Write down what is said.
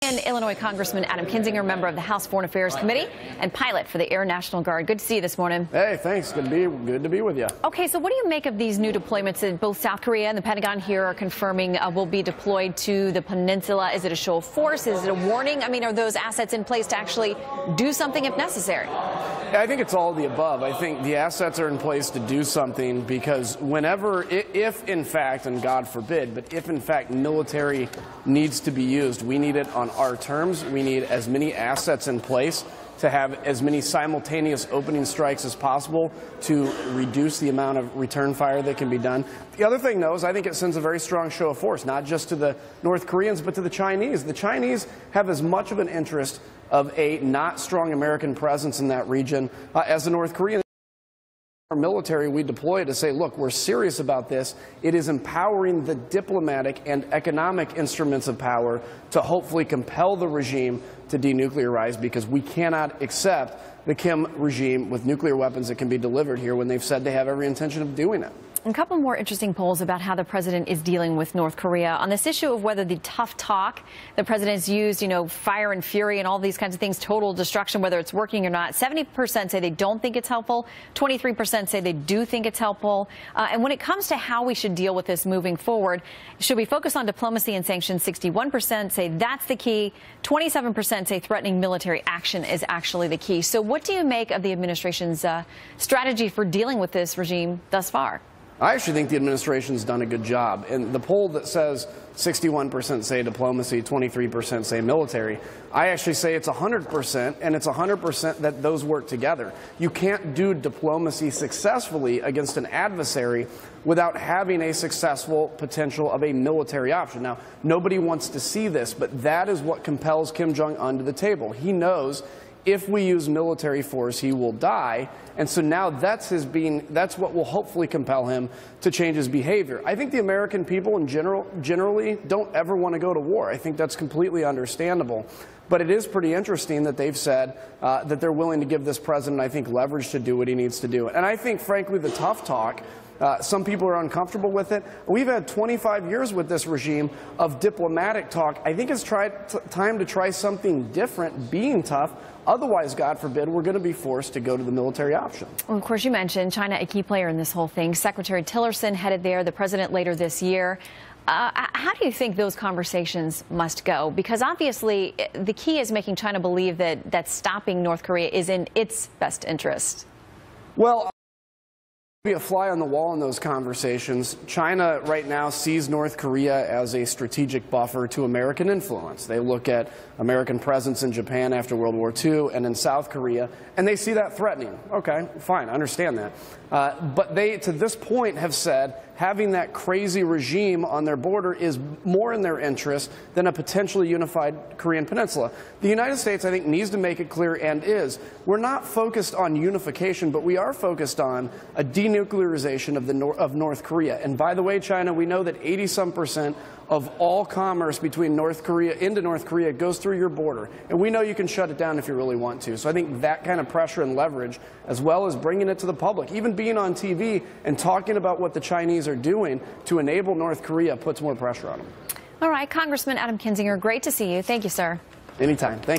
And Illinois Congressman Adam Kinzinger, member of the House Foreign Affairs Committee and pilot for the Air National Guard. Good to see you this morning. Hey, thanks. Good to be with you. Okay, so what do you make of these new deployments that both South Korea and the Pentagon here are confirming will be deployed to the peninsula? Is it a show of force? Is it a warning? I mean, are those assets in place to actually do something if necessary? I think it's all of the above. I think the assets are in place to do something because whenever, if in fact, and God forbid, but if in fact military needs to be used, we need it on our terms. We need as many assets in place to have as many simultaneous opening strikes as possible to reduce the amount of return fire that can be done. The other thing, though, is I think it sends a very strong show of force, not just to the North Koreans, but to the Chinese. The Chinese have as much of an interest of a not strong American presence in that region as the North Koreans. Our military we deploy to say, look, we're serious about this. It is empowering the diplomatic and economic instruments of power to hopefully compel the regime to denuclearize, because we cannot accept the Kim regime with nuclear weapons that can be delivered here when they've said they have every intention of doing it. A couple more interesting polls about how the president is dealing with North Korea on this issue of whether the tough talk the president's used, you know, fire and fury and all these kinds of things, total destruction, whether it's working or not. 70% say they don't think it's helpful. 23% say they do think it's helpful. And when it comes to how we should deal with this moving forward, should we focus on diplomacy and sanctions? 61% say that's the key. 27% say threatening military action is actually the key. So what do you make of the administration's strategy for dealing with this regime thus far? I actually think the administration's done a good job. And the poll that says 61% say diplomacy, 23% say military, I actually say it's 100%, and it's 100% that those work together. You can't do diplomacy successfully against an adversary without having a successful potential of a military option. Now, nobody wants to see this, but that is what compels Kim Jong-un to the table. He knows if we use military force, he will die. And so now that's what will hopefully compel him to change his behavior. I think the American people in generally don't ever want to go to war. I think that's completely understandable. But it is pretty interesting that they've said that they're willing to give this president, I think, leverage to do what he needs to do. And I think, frankly, the tough talk, some people are uncomfortable with it. We've had 25 years with this regime of diplomatic talk. I think it's time to try something different, being tough. Otherwise, God forbid, we're going to be forced to go to the military option. Well, of course, you mentioned China, a key player in this whole thing. Secretary Tillerson headed there, the president later this year. How do you think those conversations must go? Because obviously, the key is making China believe that stopping North Korea is in its best interest. Well, be a fly on the wall in those conversations. China right now sees North Korea as a strategic buffer to American influence. They look at American presence in Japan after World War II and in South Korea, and they see that threatening. Okay, fine, I understand that. But they, to this point, have said having that crazy regime on their border is more in their interest than a potentially unified Korean peninsula. The United States, I think, needs to make it clear, and is, we're not focused on unification, but we are focused on a denuclearization of North Korea. And by the way, China, we know that 80-some% of all commerce between North Korea into North Korea goes through your border. And we know you can shut it down if you really want to. So I think that kind of pressure and leverage, as well as bringing it to the public, even being on TV and talking about what the Chinese are doing to enable North Korea, puts more pressure on them. All right, Congressman Adam Kinzinger, great to see you. Thank you, sir. Anytime. Thank you.